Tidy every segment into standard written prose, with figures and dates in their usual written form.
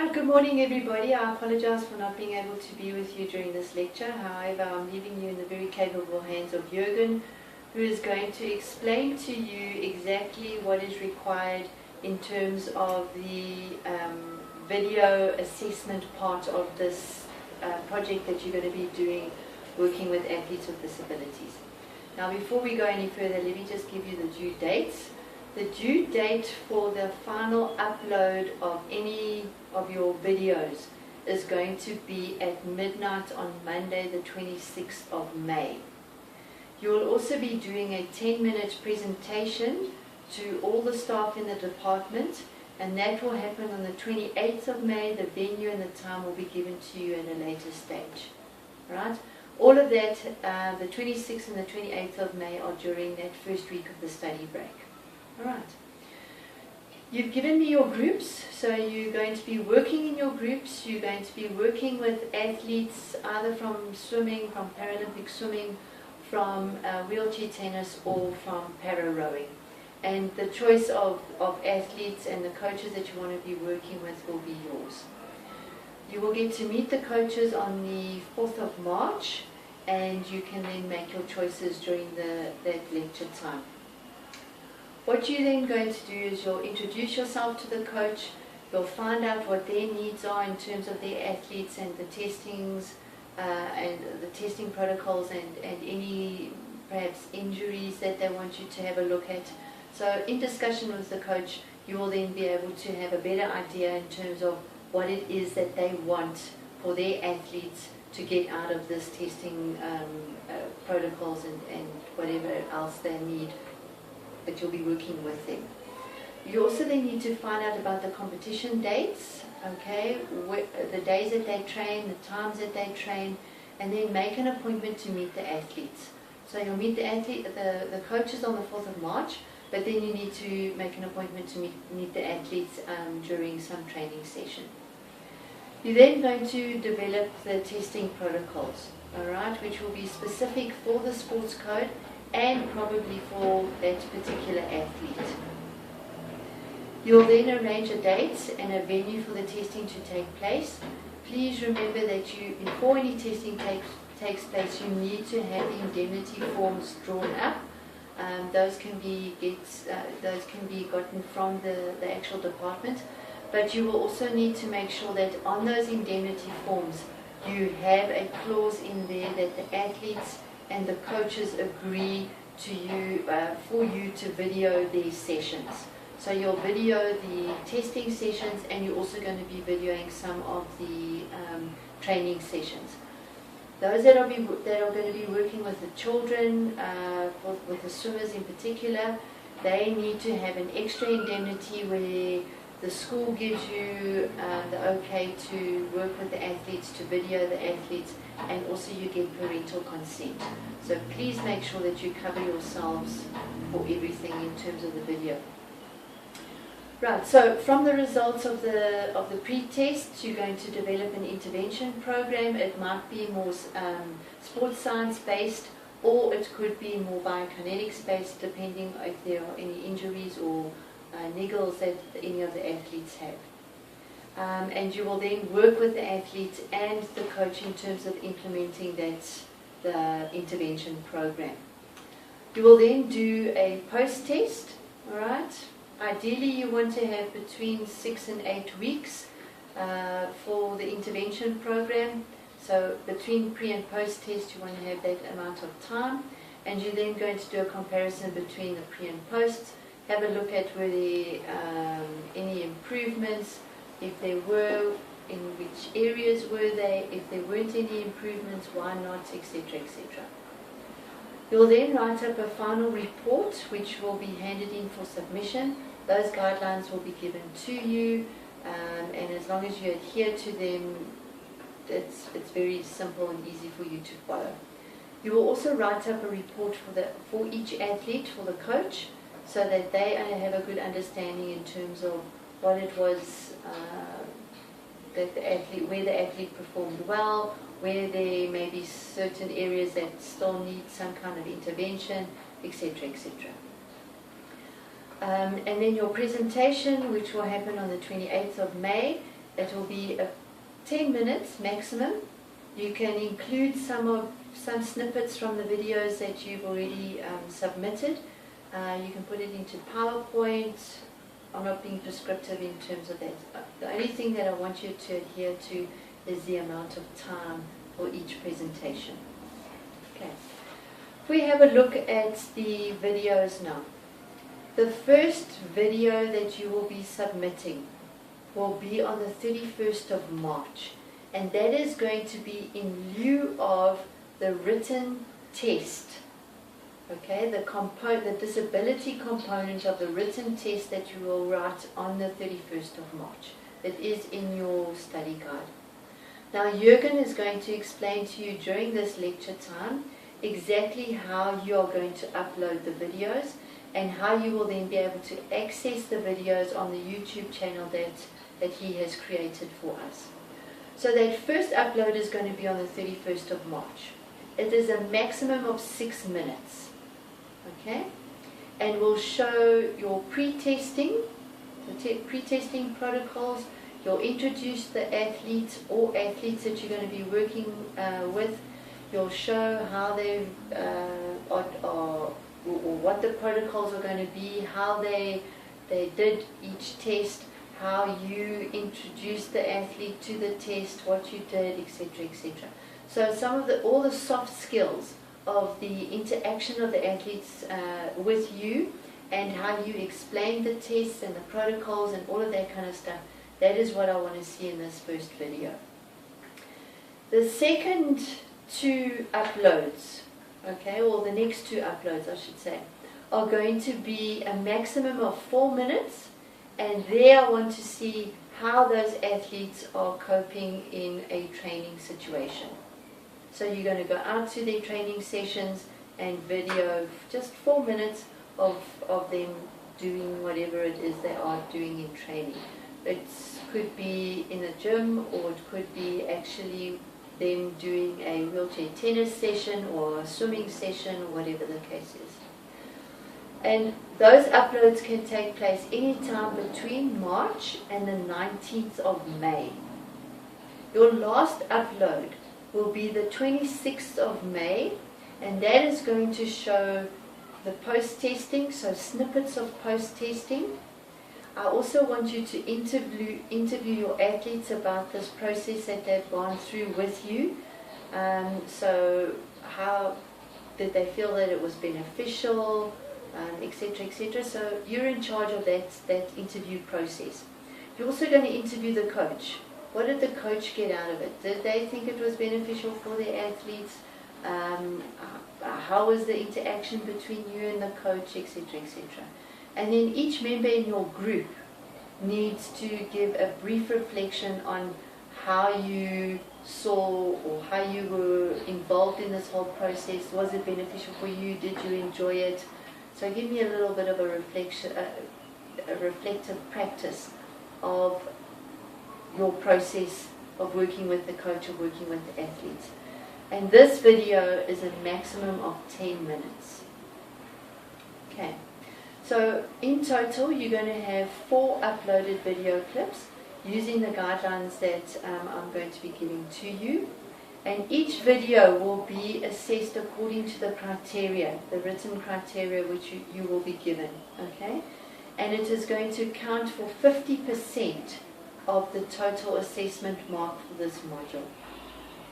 Good morning everybody. I apologize for not being able to be with you during this lecture. However, I'm leaving you in the very capable hands of Jürgen, who is going to explain to you exactly what is required in terms of the video assessment part of this project that you're going to be doing, working with athletes with disabilities. Now, before we go any further, let me just give you the due dates. The due date for the final upload of any of your videos is going to be at midnight on Monday the 26th of May. You will also be doing a 10-minute presentation to all the staff in the department, and that will happen on the 28th of May. The venue and the time will be given to you at a later stage. Right? All of that, the 26th and the 28th of May, are during that first week of the study break. Alright. You've given me your groups, so you're going to be working in your groups. You're going to be working with athletes either from swimming, from Paralympic swimming, from wheelchair tennis, or from para rowing. And the choice of athletes and the coaches that you want to be working with will be yours. You will get to meet the coaches on the 4th of March, and you can then make your choices during that lecture time. What you're then going to do is you'll introduce yourself to the coach. You'll find out what their needs are in terms of their athletes and the testings and the testing protocols and any perhaps injuries that they want you to have a look at. So in discussion with the coach, you will then be able to have a better idea in terms of what it is that they want for their athletes to get out of this testing protocols and whatever else they need, that you'll be working with them. You also then need to find out about the competition dates, okay, the days that they train, the times that they train, and then make an appointment to meet the athletes. So you'll meet the coaches on the 4th of March, but then you need to make an appointment to meet the athletes during some training session. You're then going to develop the testing protocols, alright, which will be specific for the sports code and probably for that particular athlete. You'll then arrange a date and a venue for the testing to take place. Please remember that before any testing takes place, you need to have the indemnity forms drawn up. Those can be gotten from the actual department, but you will also need to make sure that on those indemnity forms you have a clause in there that the athletes and the coaches agree to you for you to video these sessions. So you'll video the testing sessions, and you're also going to be videoing some of the training sessions. Those that are going to be working with the children, with the swimmers in particular, they need to have an extra indemnity where the school gives you the okay to work with the athletes, to video the athletes, and also you get parental consent. So please make sure that you cover yourselves for everything in terms of the video. Right, so from the results of the pre-test, you're going to develop an intervention program. It might be more sports science based, or it could be more biokinetics based, depending if there are any injuries or niggles that any of the athletes have. And you will then work with the athletes and the coach in terms of implementing the intervention program. You will then do a post-test, all right? Ideally, you want to have between 6 and 8 weeks for the intervention program. So between pre and post-test, you want to have that amount of time, and you're then going to do a comparison between the pre and post. Have a look at were there any improvements, if there were, in which areas were they, if there weren't any improvements, why not, etc., etc. You'll then write up a final report which will be handed in for submission. Those guidelines will be given to you, and as long as you adhere to them, it's very simple and easy for you to follow. You will also write up a report for each athlete, for the coach, so that they have a good understanding in terms of what it was that where the athlete performed well, where there may be certain areas that still need some kind of intervention, etc., etc. And then your presentation, which will happen on the 28th of May, It will be 10 minutes maximum. You can include some snippets from the videos that you've already submitted. You can put it into PowerPoint. I'm not being prescriptive in terms of that. The only thing that I want you to adhere to is the amount of time for each presentation. Okay. If we have a look at the videos now. The first video that you will be submitting will be on the 31st of March. And that is going to be in lieu of the written test. Okay, the disability component of the written test that you will write on the 31st of March. It is in your study guide. Now Jürgen is going to explain to you during this lecture time exactly how you are going to upload the videos and how you will then be able to access the videos on the YouTube channel that he has created for us. So that first upload is going to be on the 31st of March. It is a maximum of 6 minutes. Okay? And we'll show your pre-testing, the pre-testing protocols. You'll introduce the athletes or athletes that you're going to be working with. You'll show how they or what the protocols are going to be, how they did each test, how you introduced the athlete to the test, what you did, etc., etc. So all the soft skills of the interaction of the athletes with you and how you explain the tests and the protocols and all of that kind of stuff, that is what I want to see in this first video. The second two uploads, okay, or the next two uploads I should say, are going to be a maximum of 4 minutes, and there I want to see how those athletes are coping in a training situation. So you're going to go out to their training sessions and video just 4 minutes of them doing whatever it is they are doing in training. It could be in a gym, or it could be actually them doing a wheelchair tennis session or a swimming session, or whatever the case is. And those uploads can take place anytime between March and the 19th of May. Your last upload will be the 26th of May, and that is going to show the post-testing, so snippets of post-testing. I also want you to interview your athletes about this process that they've gone through with you. So how did they feel that it was beneficial, etc., etc. So you're in charge of that interview process. You're also going to interview the coach. What did the coach get out of it? Did they think it was beneficial for their athletes? How was the interaction between you and the coach, etc., etc. And then each member in your group needs to give a brief reflection on how you saw or how you were involved in this whole process. Was it beneficial for you? Did you enjoy it? So give me a little bit of a reflection, a reflective practice of your process of working with the coach or working with the athletes. And this video is a maximum of 10 minutes. Okay. So in total, you're going to have 4 uploaded video clips using the guidelines that I'm going to be giving to you. And each video will be assessed according to the criteria, the written criteria which you will be given. Okay? And it is going to count for 50% of the total assessment mark for this module.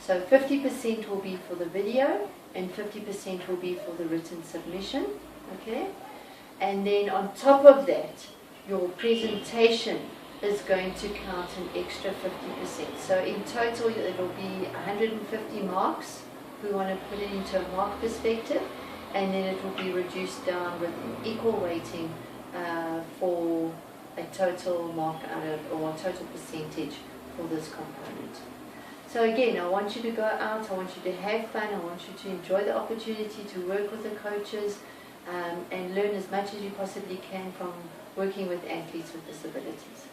So 50% will be for the video and 50% will be for the written submission. Okay? And then on top of that, your presentation is going to count an extra 50%. So in total, it will be 150 marks. We want to put it into a mark perspective, and then it will be reduced down with equal weighting for a total mark out of, or a total percentage for this component. So again, I want you to go out, I want you to have fun, I want you to enjoy the opportunity to work with the coaches, and learn as much as you possibly can from working with athletes with disabilities.